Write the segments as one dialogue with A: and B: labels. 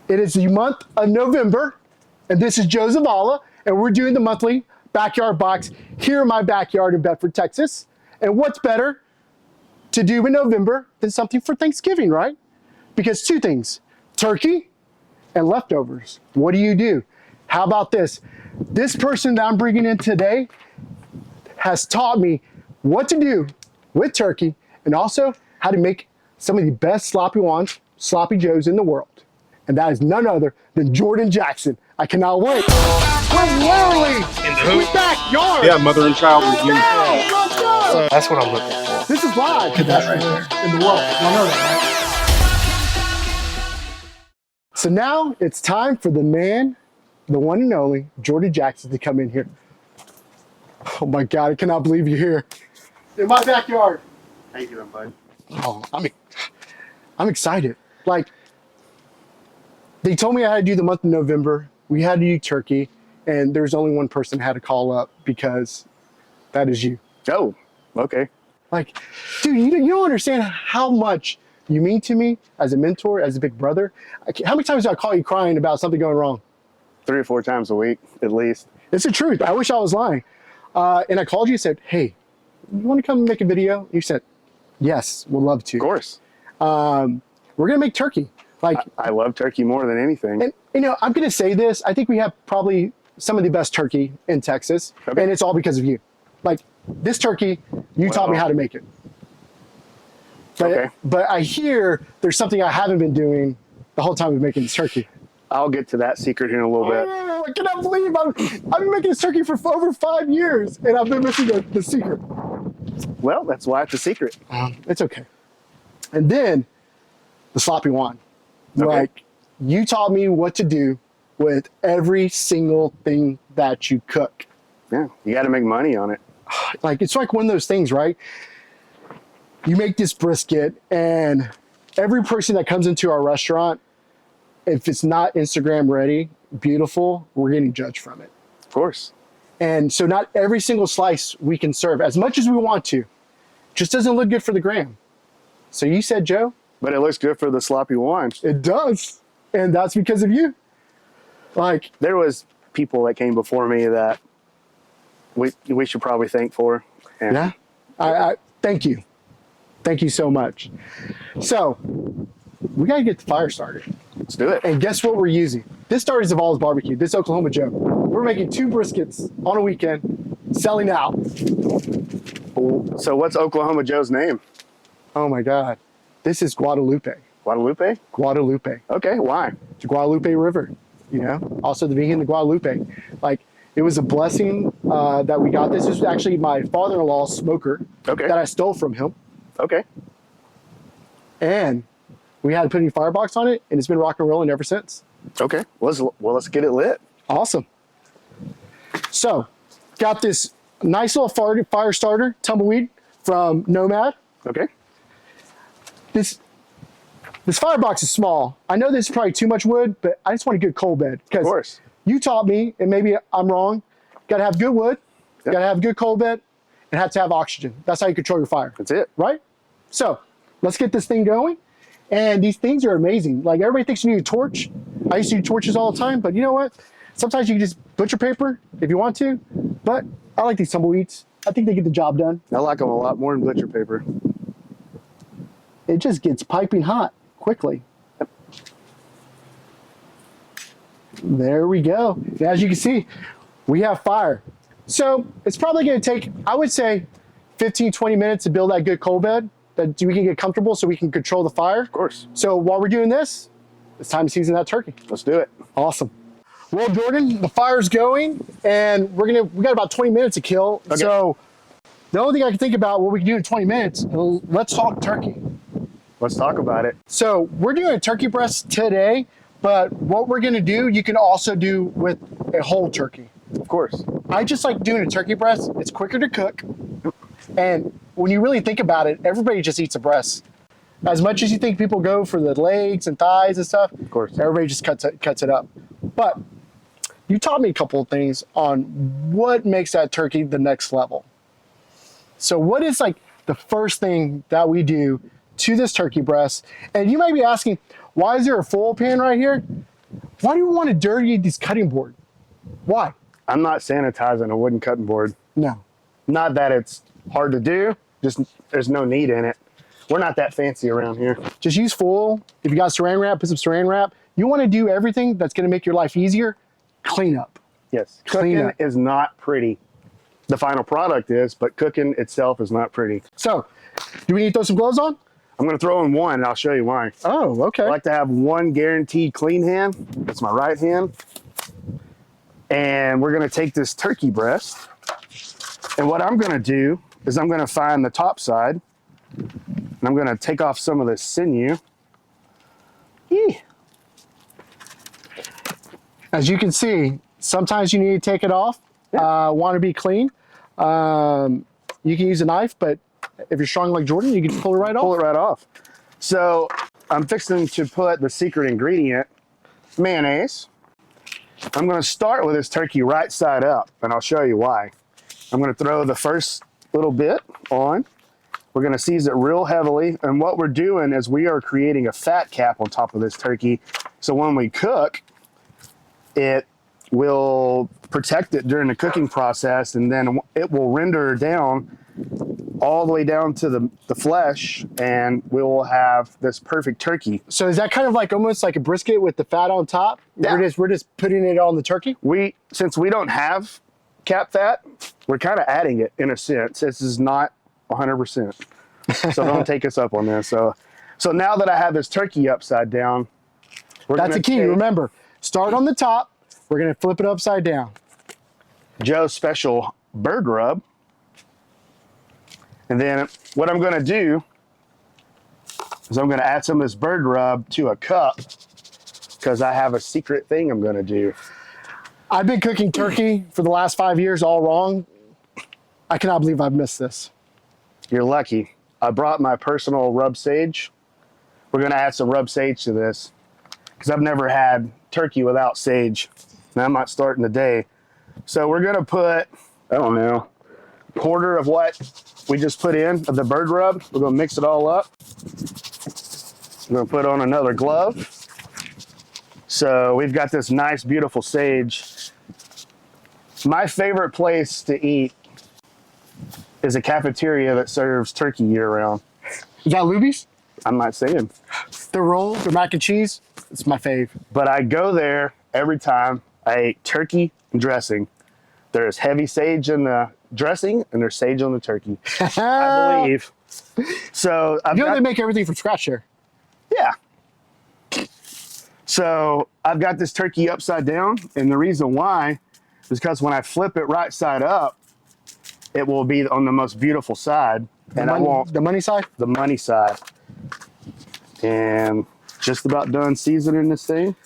A: It is the month of November, and this is Joe Zavala, and we're doing the monthly backyard box here in my backyard in Bedford, Texas. And what's better to do in November than something for Thanksgiving, right? Because two things, turkey and leftovers. What do? How about this? This person that I'm bringing in today has taught me what to do with turkey and also how to make some of the best sloppy Juans, sloppy Joes in the world. And that is none other than Jordan Jackson. I cannot wait. We're literally in the backyard.
B: Yeah, mother and child reunion.
A: Let's go.
C: That's what I'm looking for.
A: This is live. That right there. In the world. Y'all know that, right? So now it's time for the man, the one and only, Jordan Jackson, to come in here. Oh my God, I cannot believe you're here. In my backyard.
C: How you doing, bud?
A: Oh, I'm excited. Like, they told me I had to do the month of November. We had to do turkey, and there's only one person I had to call up because that is you.
C: Oh, okay.
A: Like, dude, you don't understand how much you mean to me as a mentor, as a big brother. How many times do I call you crying about something going wrong?
C: 3 or 4 times a week, at least.
A: It's the truth. I wish I was lying. And I called you and said, hey, you want to come make a video? You said, yes, we'll love to.
C: Of course.
A: We're going to make turkey. Like,
C: I love turkey more than anything.
A: And, you know, I'm going to say this. I think we have probably some of the best turkey in Texas. Okay. And it's all because of you. Like, this turkey, you taught me how to make it. But I hear there's something I haven't been doing the whole time of making this turkey.
C: I'll get to that secret in a little bit.
A: Oh, I cannot believe I've been making this turkey for over 5 years, and I've been missing the secret.
C: Well, that's why it's a secret.
A: It's okay. And then the sloppy Juan. Okay. Like, you taught me what to do with every single thing that you cook.
C: Yeah, you got to make money on it.
A: Like, it's like one of those things, right? You make this brisket, and every person that comes into our restaurant, if it's not Instagram ready, beautiful, we're getting judged from it.
C: Of course.
A: And so not every single slice we can serve as much as we want to. Just doesn't look good for the gram. So you said, Joe?
C: But it looks good for the sloppy Juan.
A: It does. And that's because of you. Like,
C: there was people that came before me that we should probably thank for. And
A: yeah. I thank you. Thank you so much. So we got to get the fire started.
C: Let's do it.
A: And guess what we're using? This started Zavalas Barbecue. This Oklahoma Joe. We're making 2 briskets on a weekend, selling out.
C: So what's Oklahoma Joe's name?
A: Oh my God. This is Guadalupe.
C: Guadalupe?
A: Guadalupe.
C: Okay, why?
A: The Guadalupe River, you know? Also the beginning of the Guadalupe. Like, it was a blessing that we got this. This was actually my father-in-law's smoker that I stole from him.
C: Okay.
A: And we had to put a new firebox on it, and it's been rock and rolling ever since.
C: Okay. Well, let's get it lit.
A: Awesome. So, got this nice little fire starter, tumbleweed from Nomad.
C: Okay.
A: This firebox is small. I know this is probably too much wood, but I just want a good coal bed.
C: Of course.
A: You taught me, and maybe I'm wrong, got to have good wood, got to have good coal bed, and have to have oxygen. That's how you control your fire.
C: That's it.
A: Right? So, let's get this thing going. And these things are amazing. Like, everybody thinks you need a torch. I used to do torches all the time, but you know what? Sometimes you can just butcher paper if you want to. But I like these tumbleweeds. I think they get the job done.
C: I like them a lot more than butcher paper.
A: It just gets piping hot quickly. Yep. There we go. And as you can see, we have fire. So it's probably going to take, I would say, 15, 20 minutes to build that good coal bed that we can get comfortable so we can control the fire.
C: Of course.
A: So while we're doing this, it's time to season that turkey.
C: Let's do it.
A: Awesome. Well, Jordan, the fire's going, and we got about 20 minutes to kill. Okay. So the only thing I can think about what we can do in 20 minutes, let's talk turkey.
C: Let's talk about it.
A: So we're doing a turkey breast today, but what we're gonna do, you can also do with a whole turkey.
C: Of course.
A: I just like doing a turkey breast. It's quicker to cook. And when you really think about it, everybody just eats a breast. As much as you think people go for the legs and thighs and stuff,
C: of course,
A: everybody just cuts it up. But you taught me a couple of things on what makes that turkey the next level. So what is like the first thing that we do to this turkey breast? And you might be asking, why is there a foil pan right here? Why do you want to dirty this cutting board? Why?
C: I'm not sanitizing a wooden cutting board.
A: No.
C: Not that it's hard to do, just there's no need in it. We're not that fancy around here.
A: Just use foil. If you got saran wrap, put some saran wrap. You want to do everything that's going to make your life easier. Clean up.
C: Yes,
A: Clean
C: cooking
A: up.
C: is not pretty. The final product is, but cooking itself is not pretty.
A: So, do we need to throw some gloves on?
C: I'm gonna throw in one and I'll show you why.
A: Oh, okay.
C: I like to have one guaranteed clean hand. That's my right hand. And we're gonna take this turkey breast. And what I'm gonna do is I'm gonna find the top side and I'm gonna take off some of this sinew. Eee.
A: As you can see, sometimes you need to take it off. Want to be clean. You can use a knife, but if you're strong like Jordan, you can just pull it right off.
C: Pull it right off. So I'm fixing to put the secret ingredient, mayonnaise. I'm gonna start with this turkey right side up, and I'll show you why. I'm gonna throw the first little bit on. We're gonna season it real heavily, and what we're doing is we are creating a fat cap on top of this turkey, so when we cook, it will protect it during the cooking process, and then it will render down all the way down to the flesh, and we will have this perfect turkey.
A: So is that kind of like almost like a brisket with the fat on top?
C: Yeah.
A: We're just putting it on the turkey?
C: Since we don't have cap fat, we're kind of adding it in a sense. This is not 100%. So don't take us up on this. So now that I have this turkey upside down,
A: That's the key. Remember, start on the top. We're going to flip it upside down.
C: Joe's special bird rub. And then what I'm going to do is I'm going to add some of this bird rub to a cup because I have a secret thing I'm going to do.
A: I've been cooking turkey for the last 5 years all wrong. I cannot believe I've missed this.
C: You're lucky. I brought my personal rub sage. We're going to add some rub sage to this because I've never had turkey without sage. And I'm not starting the day. So we're going to put, I don't know, a quarter of what we just put in of the bird rub. We're going to mix it all up. I'm going to put on another glove. So we've got this nice, beautiful sage. My favorite place to eat is a cafeteria that serves turkey year-round.
A: Is that Luby's?
C: I'm not saying.
A: The roll, the mac and cheese, it's my fave.
C: But I go there every time. I ate turkey and dressing. There's heavy sage in the dressing and there's sage on the turkey. I believe. So
A: You know they make everything from scratch here.
C: Yeah. So I've got this turkey upside down, and the reason why is because when I flip it right side up, it will be on the most beautiful side. And I want
A: the money side?
C: the money side. And just about done seasoning this thing.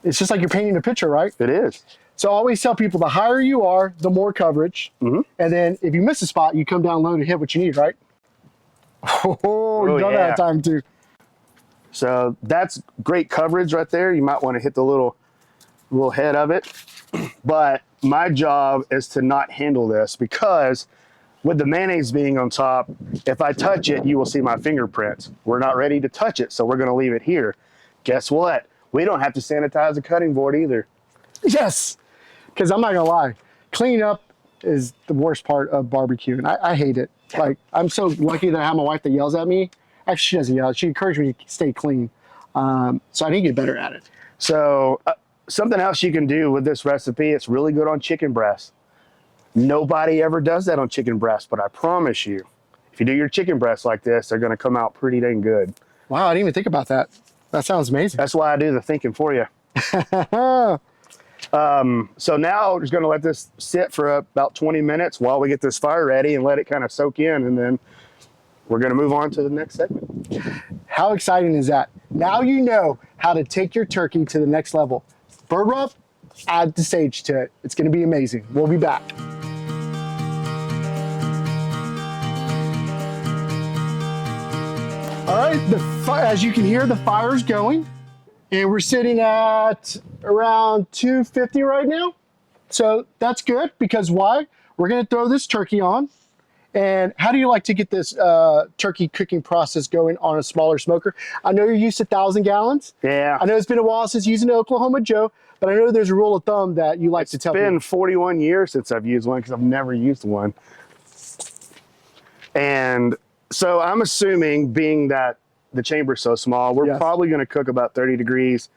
A: It's just like you're painting a picture, right?
C: It is.
A: So I always tell people the higher you are, the more coverage.
C: Mm-hmm.
A: And then if you miss a spot, you come down low to hit what you need, right? Oh, you've done that
C: yeah.
A: time too.
C: So that's great coverage right there. You might want to hit the little head of it. But my job is to not handle this because with the mayonnaise being on top, if I touch it, you will see my fingerprints. We're not ready to touch it, so we're going to leave it here. Guess what? We don't have to sanitize the cutting board either.
A: Yes, because I'm not going to lie. Cleaning up is the worst part of barbecue, and I hate it. Like, I'm so lucky that I have my wife that yells at me. Actually, she doesn't yell. She encouraged me to stay clean. So I need to get better at it.
C: So something else you can do with this recipe, it's really good on chicken breast. Nobody ever does that on chicken breast, but I promise you, if you do your chicken breasts like this, they're going to come out pretty dang good.
A: Wow, I didn't even think about that. That sounds amazing.
C: That's why I do the thinking for you. So now we're just going to let this sit for about 20 minutes while we get this fire ready and let it kind of soak in, and then we're going to move on to the next segment.
A: How exciting is that? Now you know how to take your turkey to the next level. Bird rub, add the sage to it. It's going to be amazing. We'll be back. All right, as you can hear, the fire's going, and we're sitting at around 250 right now. So that's good because why? We're going to throw this turkey on, And how do you like to get this turkey cooking process going on a smaller smoker? I know you're used to 1,000 gallons.
C: Yeah.
A: I know it's been a while since using an Oklahoma Joe, but I know there's a rule of thumb that you like to tell
C: It's been
A: people.
C: 41 years since I've used one because I've never used one. And so I'm assuming, being that the chamber's so small, we're probably going to cook about 30 degrees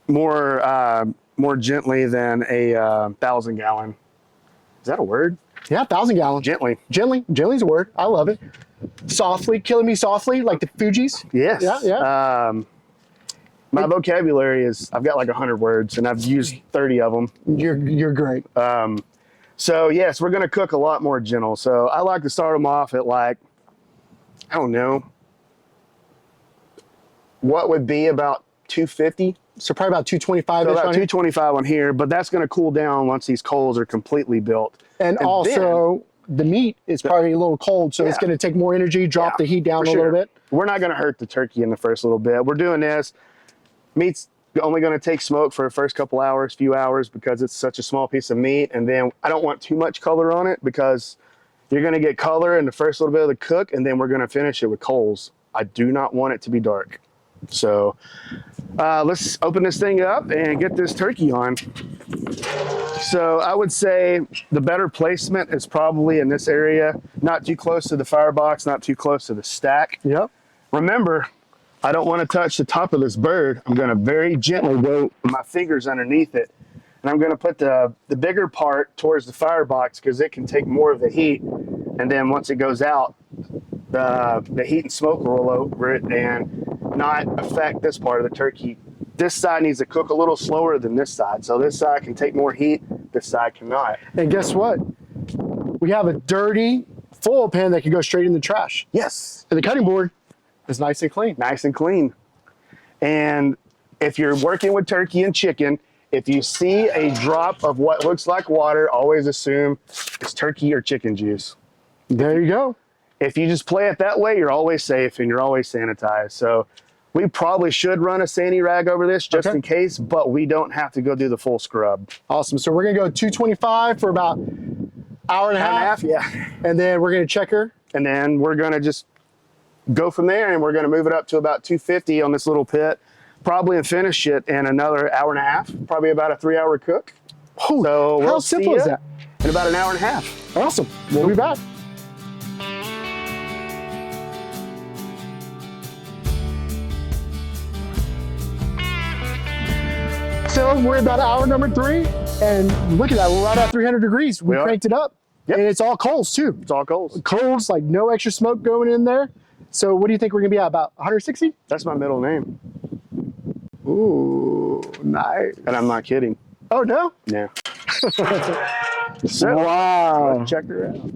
C: more gently than a 1,000 gallon. Is that a word?
A: Yeah, 1,000 gallons.
C: Gently.
A: Gently's a word. I love it. Softly, killing me softly, like the Fugees.
C: Yes.
A: Yeah.
C: My vocabulary is, I've got like 100 words and I've used 30 of them.
A: You're great.
C: So yes, we're going to cook a lot more gentle. So I like to start them off at like, I don't know, what would be about 250.
A: So probably about 225.
C: So about 225 on here, but that's going to cool down once these coals are completely built.
A: And also, the meat is probably a little cold, so it's going to take more energy, drop the heat down a little bit.
C: We're not going to hurt the turkey in the first little bit. We're doing this. Meat's only going to take smoke for the first couple hours, few hours, because it's such a small piece of meat. And then I don't want too much color on it because you're going to get color in the first little bit of the cook, and then we're going to finish it with coals. I do not want it to be dark. So let's open this thing up and get this turkey on. So I would say the better placement is probably in this area, not too close to the firebox, not too close to the stack.
A: Yep.
C: Remember, I don't want to touch the top of this bird. I'm going to very gently go with my fingers underneath it. And I'm going to put the bigger part towards the firebox because it can take more of the heat. And then once it goes out, the heat and smoke will roll over it and not affect this part of the turkey. This side needs to cook a little slower than this side. So this side can take more heat, this side cannot.
A: And guess what? We have a dirty foil pan that can go straight in the trash.
C: Yes.
A: And the cutting board is nice and clean.
C: Nice and clean. And if you're working with turkey and chicken, if you see a drop of what looks like water, always assume it's turkey or chicken juice.
A: There you go.
C: If you just play it that way, you're always safe and you're always sanitized. So we probably should run a sandy rag over this just in case, but we don't have to go do the full scrub.
A: Awesome. So we're going to go 225 for about hour and a half.
C: Yeah.
A: And then we're going to check her.
C: And then we're going to just go from there, and we're going to move it up to about 250 on this little pit, probably, and finish it in another hour and a half, probably about a 3-hour cook.
A: Ooh,
C: so
A: how simple is that?
C: In about an hour and a half.
A: Awesome. We'll be back. So we're about hour number 3, and look at that, we're right at 300 degrees. We cranked it up, and it's all coals too.
C: It's all coals.
A: Coals, like no extra smoke going in there. So what do you think we're gonna be at, about 160?
C: That's my middle name.
A: Ooh, nice.
C: And I'm not kidding.
A: Oh no?
C: Yeah. So,
A: wow.
C: Let's check her out.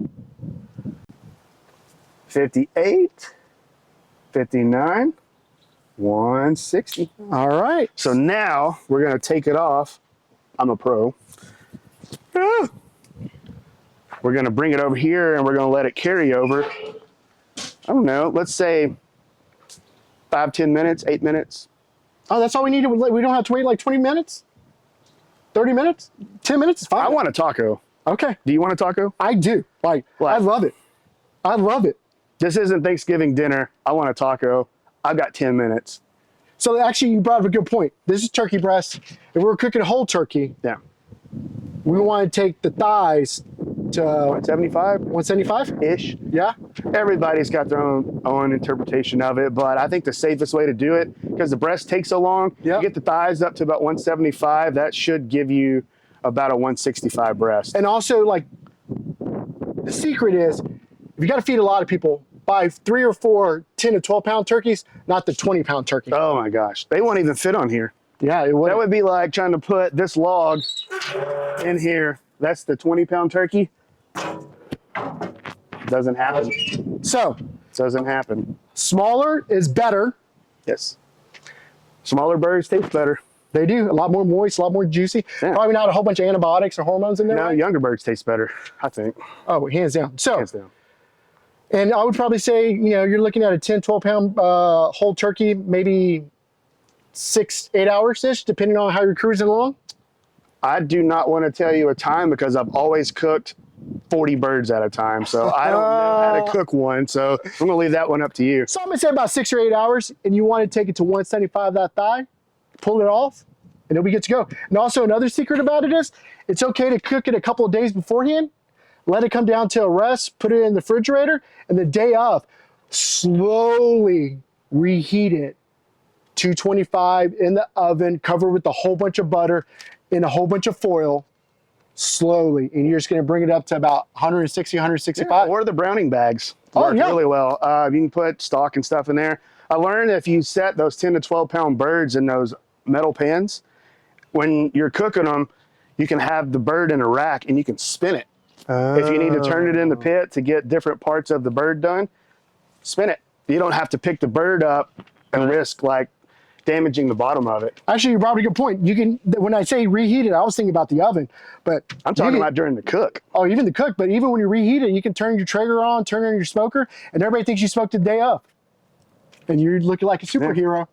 C: 58, 59, 160.
A: All right.
C: So now we're going to take it off. I'm a pro. We're going to bring it over here and we're going to let it carry over. I don't know. Let's say 5, 10 minutes, 8 minutes.
A: Oh, that's all we need. We don't have to wait like 20 minutes? 30 minutes? 10 minutes is fine.
C: I want a taco.
A: Okay.
C: Do you want a taco?
A: I do. Like, I love it. I love it.
C: This isn't Thanksgiving dinner. I want a taco. I've got 10 minutes.
A: So actually, you brought up a good point. This is turkey breast. If we're cooking a whole turkey, we want to take the thighs to
C: 175?
A: 175-ish. Yeah.
C: Everybody's got their own interpretation of it, but I think the safest way to do it, because the breast takes so long, you get the thighs up to about 175, that should give you about a 165 breast.
A: And also, like, the secret is, if you got to feed a lot of people, buy 3 or 4 10 to 12 pound turkeys, not the 20-pound turkey.
C: Oh my gosh, they won't even fit on here.
A: Yeah, it would.
C: That would be like trying to put this log in here. That's the 20-pound turkey. Doesn't happen.
A: So,
C: doesn't happen.
A: Smaller is better.
C: Yes. Smaller birds taste better.
A: They do. A lot more moist, a lot more juicy.
C: Yeah.
A: Probably not a whole bunch of antibiotics or hormones in there.
C: No,
A: right?
C: younger birds taste better, I think.
A: Oh, hands down. So,
C: Hands down.
A: And I would probably say, you know, you're looking at a 10, 12 pound whole turkey, maybe 6, 8 hours-ish, depending on how you're cruising along.
C: I do not want to tell you a time because I've always cooked 40 birds at a time. So I don't know how to cook one. So I'm going to leave that one up to you.
A: So I'm gonna say about 6 or 8 hours, and you want to take it to 175 that thigh, pull it off, and it'll be good to go. And also another secret about it is, it's okay to cook it a couple of days beforehand, let it come down to a rest, put it in the refrigerator, and the day of, slowly reheat it. 225 in the oven, cover with a whole bunch of butter in a whole bunch of foil, slowly. And you're just gonna bring it up to about 160, 165.
C: Yeah, or the browning bags work really well. You can put stock and stuff in there. I learned if you set those 10 to 12 pound birds in those metal pans, when you're cooking them, you can have the bird in a rack and you can spin it. If you need to turn it in the pit to get different parts of the bird done, spin it. You don't have to pick the bird up and risk like damaging the bottom of it.
A: Actually, you brought up a good point. You can, when I say reheat it, I was thinking about the oven, but
C: I'm talking about during the cook.
A: Oh, even the cook, but even when you reheat it, you can turn your Traeger on, turn on your smoker, and everybody thinks you smoked the day of. And you're looking like a superhero.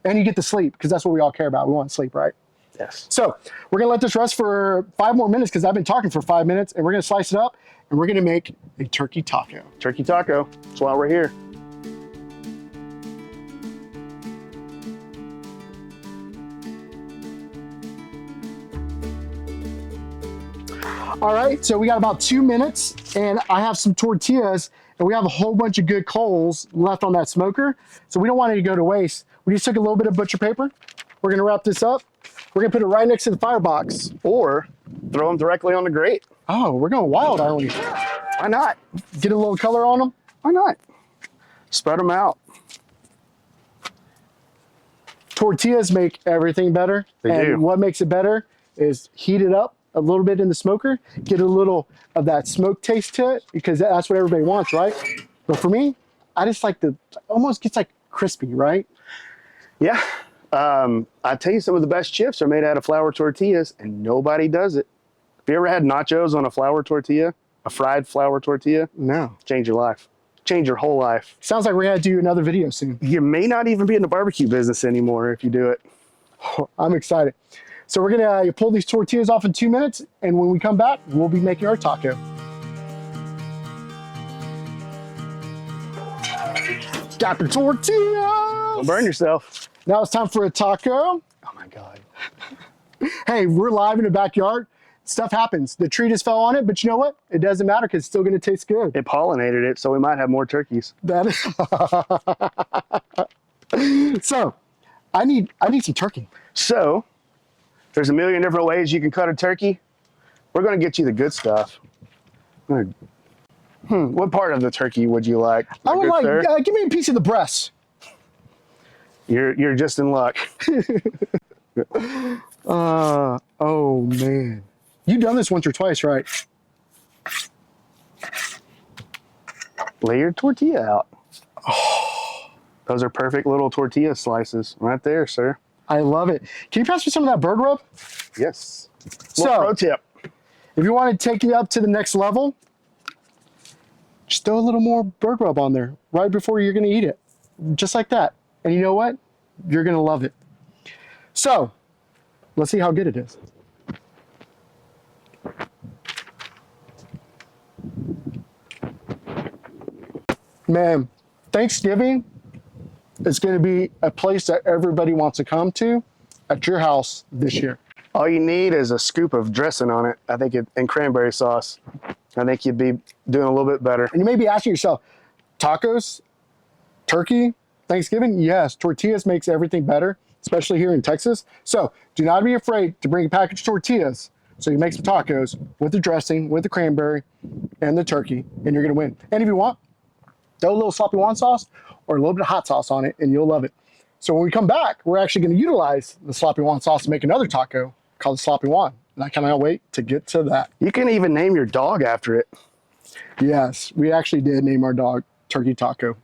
A: Yeah. And you get to sleep, because that's what we all care about. We want sleep, right?
C: Yes.
A: So we're gonna let this rest for 5 more minutes, because I've been talking for 5 minutes, and we're gonna slice it up, and we're gonna make a turkey taco.
C: Turkey taco, that's why we're here.
A: All right, so we got about 2 minutes, and I have some tortillas, and we have a whole bunch of good coals left on that smoker, so we don't want it to go to waste. We just took a little bit of butcher paper. We're gonna wrap this up. We're gonna put it right next to the firebox.
C: Or throw them directly on the grate.
A: Oh, we're going wild, aren't we?
C: Why not?
A: Get a little color on them.
C: Why not? Spread them out.
A: Tortillas make everything better.
C: They do.
A: What makes it better is heat it up a little bit in the smoker, get a little of that smoke taste to it, because that's what everybody wants, right? But for me, I just like almost gets like crispy, right?
C: Yeah. I tell you, some of the best chips are made out of flour tortillas, and nobody does it. Have you ever had nachos on a flour tortilla? A fried flour tortilla?
A: No.
C: Change your life. Change your whole life.
A: Sounds like we're gonna do another video soon.
C: You may not even be in the barbecue business anymore if you do it.
A: Oh, I'm excited. So we're gonna pull these tortillas off in 2 minutes, and when we come back, we'll be making our taco. Got the tortillas!
C: Don't burn yourself.
A: Now it's time for a taco.
C: Oh my God.
A: Hey, we're live in the backyard. Stuff happens. The tree just fell on it, but you know what? It doesn't matter, because it's still gonna taste good.
C: It pollinated it, so we might have more turkeys.
A: That is... So, I need some turkey.
C: So, there's a million different ways you can cut a turkey. We're gonna get you the good stuff. What part of the turkey would you like?
A: I would like, give me a piece of the breast.
C: You're just in luck.
A: Oh man. You've done this once or twice, right?
C: Lay your tortilla out. Oh, those are perfect little tortilla slices right there, sir.
A: I love it. Can you pass me some of that bird rub?
C: Yes.
A: So,
C: pro tip.
A: If you want to take it up to the next level, just throw a little more bird rub on there right before you're going to eat it. Just like that. And you know what? You're going to love it. So, let's see how good it is. Man, Thanksgiving is going to be a place that everybody wants to come to at your house this year.
C: All you need is a scoop of dressing on it, I think, and cranberry sauce. I think you'd be doing a little bit better.
A: And you may be asking yourself, tacos, turkey, Thanksgiving? Yes, tortillas makes everything better, especially here in Texas. So do not be afraid to bring a package of tortillas so you make some tacos with the dressing, with the cranberry, and the turkey, and you're going to win. And if you want, throw a little Sloppy Juan sauce or a little bit of hot sauce on it, and you'll love it. So when we come back, we're actually going to utilize the Sloppy Juan sauce to make another taco called the Sloppy Juan. And I cannot wait to get to that.
C: You can even name your dog after it.
A: Yes, we actually did name our dog Turkey Taco.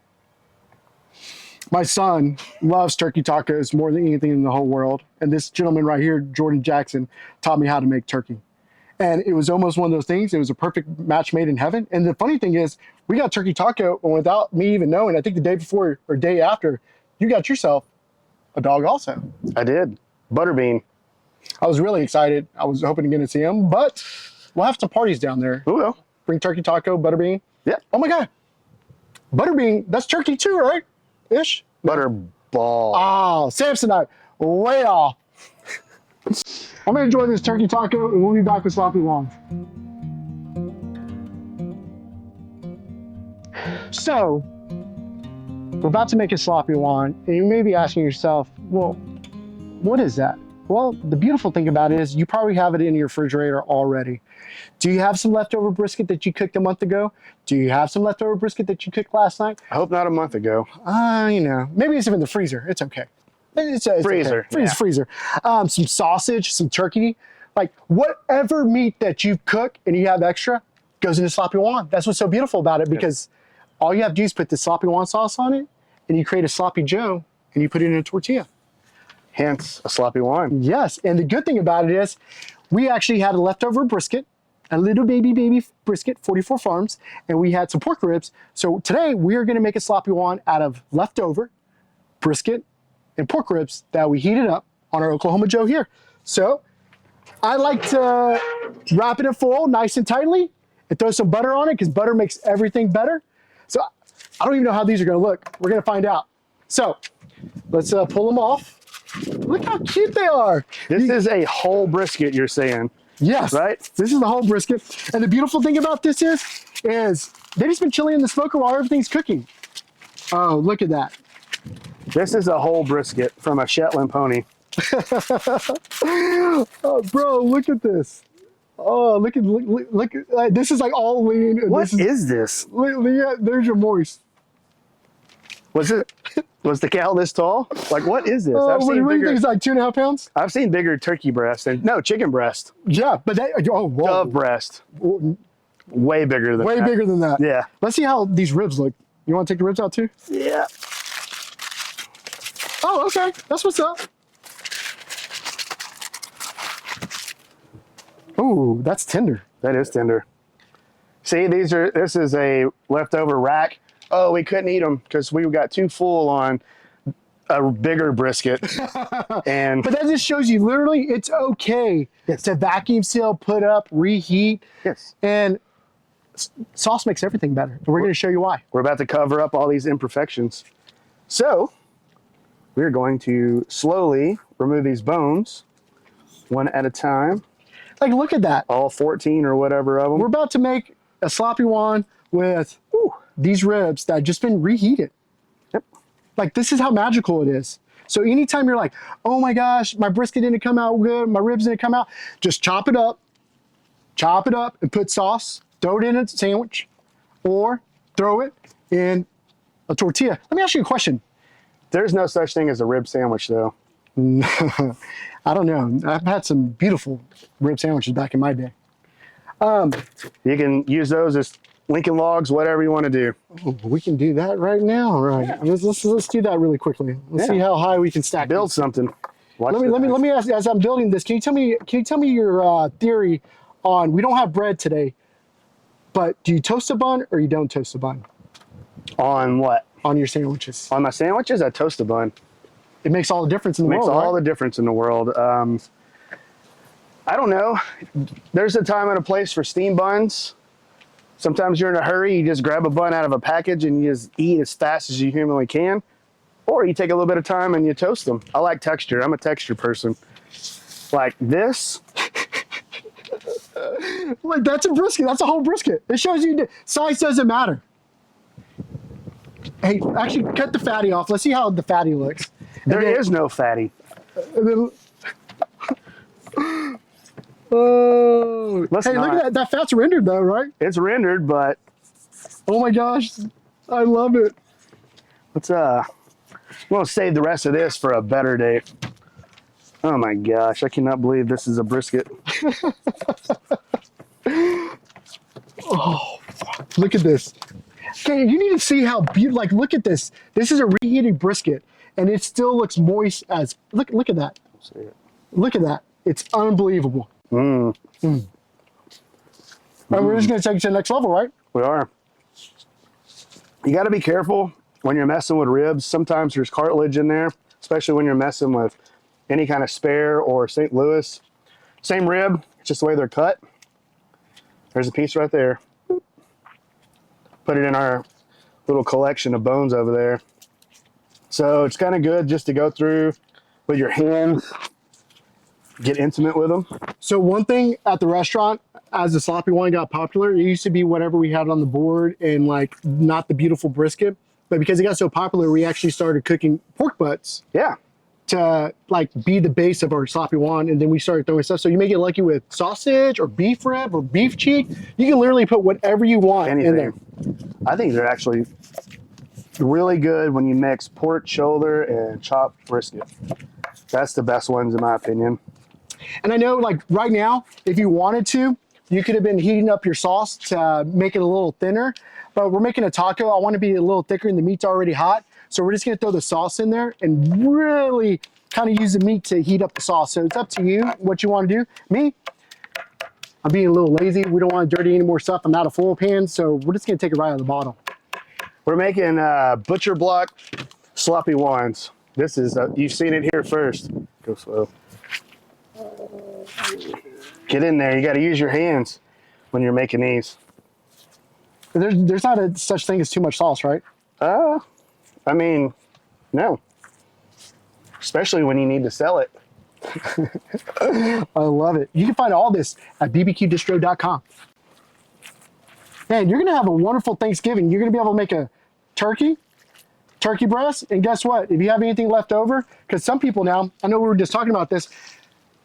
A: My son loves turkey tacos more than anything in the whole world. And this gentleman right here, Jordan Jackson, taught me how to make turkey. And it was almost one of those things. It was a perfect match made in heaven. And the funny thing is, we got turkey taco, and without me even knowing, I think the day before or day after, you got yourself a dog also.
C: I did. Butterbean.
A: I was really excited. I was hoping to get to see him, but we'll have some parties down there.
C: Oh, well.
A: Bring turkey taco, butterbean.
C: Yeah.
A: Oh my God. Butterbean, that's turkey too, right? Ish.
C: Butterball.
A: Oh, Samsonite. Way off. I'm gonna enjoy this turkey taco and we'll be back with Sloppy Juan. So, we're about to make a Sloppy Juan, and you may be asking yourself, well, what is that? Well, the beautiful thing about it is you probably have it in your refrigerator already. Do you have some leftover brisket that you cooked a month ago? Do you have some leftover brisket that you cooked last night?
C: I hope not a month ago.
A: You know, maybe it's in the freezer. It's okay. It's
C: Freezer,
A: okay.
C: yeah.
A: Freezer. Some sausage, some turkey, like whatever meat that you cook and you have extra goes into Sloppy Juan. That's what's so beautiful about it, because all you have to do is put the Sloppy Juan sauce on it, and you create a Sloppy Joe, and you put it in a tortilla.
C: Hence a Sloppy Juan.
A: Yes, and the good thing about it is we actually had a leftover brisket, a little baby brisket, 44 Farms, and we had some pork ribs. So today we are gonna make a Sloppy Juan out of leftover brisket and pork ribs that we heated up on our Oklahoma Joe here. So I like to wrap it in foil nice and tightly and throw some butter on it, because butter makes everything better. So I don't even know how these are gonna look. We're gonna find out. So let's pull them off. Look how cute they are.
C: This is a whole brisket, you're saying.
A: Yes,
C: right?
A: This is the whole brisket. And the beautiful thing about this is they just been chilling in the smoker while everything's cooking. Oh, look at that.
C: This is a whole brisket from a Shetland pony.
A: Oh, bro, look at this. Oh, look at this is like all lean. And
C: What is this?
A: Yeah, there's your moist.
C: Was the cow this tall? Like, what is this?
A: What do you think? It's like 2.5 pounds?
C: I've seen bigger turkey breast and no, chicken breast.
A: Yeah, but whoa.
C: Dove breast. Way bigger than that.
A: Way bigger than that.
C: Yeah.
A: Let's see how these ribs look. You want to take the ribs out too?
C: Yeah.
A: Oh, okay. That's what's up. Ooh, that's tender.
C: That is tender. See, this is a leftover rack. Oh, we couldn't eat them because we got too full on a bigger brisket.
A: But that just shows you literally it's okay to vacuum seal, put up, reheat.
C: Yes.
A: And sauce makes everything better. And we're going to show you why.
C: We're about to cover up all these imperfections. So we're going to slowly remove these bones one at a time.
A: Like, look at that.
C: All 14 or whatever of them.
A: We're about to make a Sloppy Juan with these ribs that have just been reheated.
C: Yep.
A: Like, this is how magical it is. So anytime you're like, oh my gosh, my brisket didn't come out good, my ribs didn't come out, just chop it up, and put sauce, throw it in a sandwich, or throw it in a tortilla. Let me ask you a question.
C: There's no such thing as a rib sandwich, though.
A: I don't know. I've had some beautiful rib sandwiches back in my day.
C: You can use those as Lincoln logs, whatever you want to do.
A: Oh, we can do that right now, right? Yeah. Let's do that really quickly. Let's see how high we can stack.
C: Build
A: these.
C: something.
A: Let me ask you, as I'm building this, can you tell me your theory on, we don't have bread today, but do you toast a bun or you don't toast a bun?
C: On what?
A: On your sandwiches.
C: On my sandwiches, I toast a bun.
A: It makes all the difference in the world.
C: Makes all
A: right?
C: the difference in the world. I don't know. There's a time and a place for steam buns. Sometimes you're in a hurry, you just grab a bun out of a package and you just eat as fast as you humanly can. Or you take a little bit of time and you toast them. I like texture. I'm a texture person. Like this.
A: Like, that's a brisket. That's a whole brisket. It shows you size doesn't matter. Hey, actually, cut the fatty off. Let's see how the fatty looks.
C: There is no fatty.
A: Oh,
C: Let's
A: hey, look at that. That fat's rendered though, right?
C: It's rendered, but
A: oh my gosh, I love it.
C: Let's I'm gonna save the rest of this for a better day. Oh my gosh, I cannot believe this is a brisket.
A: Oh, look at this. Okay, you need to see how beautiful. Like, look at this. This is a reheated brisket, and it still looks moist as. Look at that. Look at that. It's unbelievable. And we're just gonna take it to the next level, right?
C: We are. You got to be careful when you're messing with ribs. Sometimes there's cartilage in there, especially when you're messing with any kind of spare or St. Louis. Same rib, it's just the way they're cut. There's a piece right there. put it in our little collection of bones over there. So it's kind of good just to go through with your hands, get intimate with them.
A: So one thing at the restaurant, as the sloppy wine got popular, it used to be whatever we had on the board and like not the beautiful brisket. But because it got so popular, we actually started cooking pork butts
C: Yeah.
A: to like be the base of our sloppy wine, and then we started throwing stuff. So you may get lucky with sausage or beef rib or beef cheek. You can literally put whatever you want in there.
C: I think they're actually really good when you mix pork shoulder and chopped brisket. That's the best ones in my opinion.
A: And I know like right now, if you wanted to, you could have been heating up your sauce to make it a little thinner, but we're making a taco. I want to be a little thicker and the meat's already hot. So we're just going to throw the sauce in there and really kind of use the meat to heat up the sauce. So it's up to you what you want to do. Me, I'm being a little lazy. We don't want to dirty any more stuff. I'm out of foil pans, so we're just going to take it right out of the bottle.
C: We're making butcher block sloppy Juans. This is, you've seen it here first. Go slow. Get in there. You got to use your hands when you're making these.
A: There's not a such thing as too much sauce, right?
C: I mean, no. Especially when you need to sell it.
A: I love it. You can find all this at bbqdistro.com. Man, you're going to have a wonderful Thanksgiving. You're going to be able to make a turkey breast, and guess what? If you have anything left over, because some people now, I know we were just talking about this,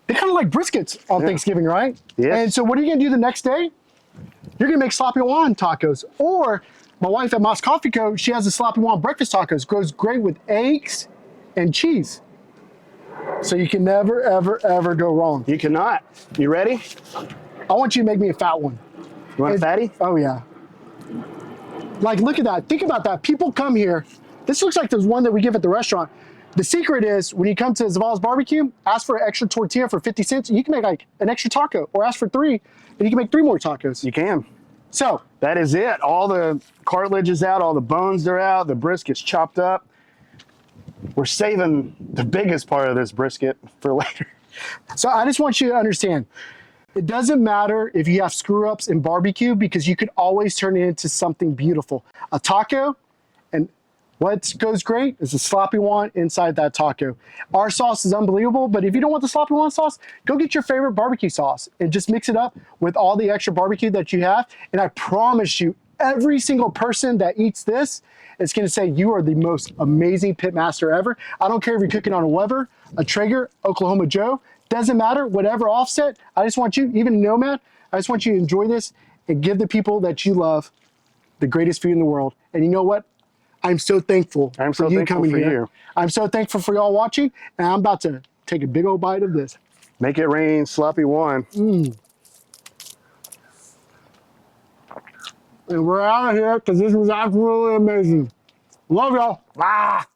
A: they kind of like briskets on Thanksgiving, right?
C: Yeah.
A: And so what are you going to do the next day? You're going to make sloppy Juan tacos. Or my wife at Moss Coffee Co., she has the sloppy Juan breakfast tacos. Goes great with eggs and cheese. So you can never, ever, ever go wrong.
C: You cannot. You ready?
A: I want you to make me a fat one.
C: You want a fatty?
A: Oh, yeah. Like, look at that. Think about that. People come here. This looks like the one that we give at the restaurant. The secret is when you come to Zavalas Barbecue, ask for an extra tortilla for 50 cents. You can make like an extra taco, or ask for 3 and you can make 3 more tacos.
C: You can.
A: So
C: that is it. All the cartilage is out, all the bones are out, the brisket's chopped up. We're saving the biggest part of this brisket for later.
A: So I just want you to understand, it doesn't matter if you have screw ups in barbecue, because you could always turn it into something beautiful. A taco, and what goes great is the sloppy Juan inside that taco. Our sauce is unbelievable, but if you don't want the sloppy Juan sauce, go get your favorite barbecue sauce and just mix it up with all the extra barbecue that you have. And I promise you, every single person that eats this is going to say you are the most amazing pit master ever. I don't care if you're cooking on a Weber, a Traeger, Oklahoma Joe, doesn't matter, whatever offset. I just want you, even Nomad, I just want you to enjoy this and give the people that you love the greatest food in the world. And you know what? I'm so thankful for you coming here. I'm so thankful for y'all watching, and I'm about to take a big old bite of this.
C: Make it rain, sloppy Juan.
A: And we're out of here because this was absolutely amazing. Love y'all. Ah.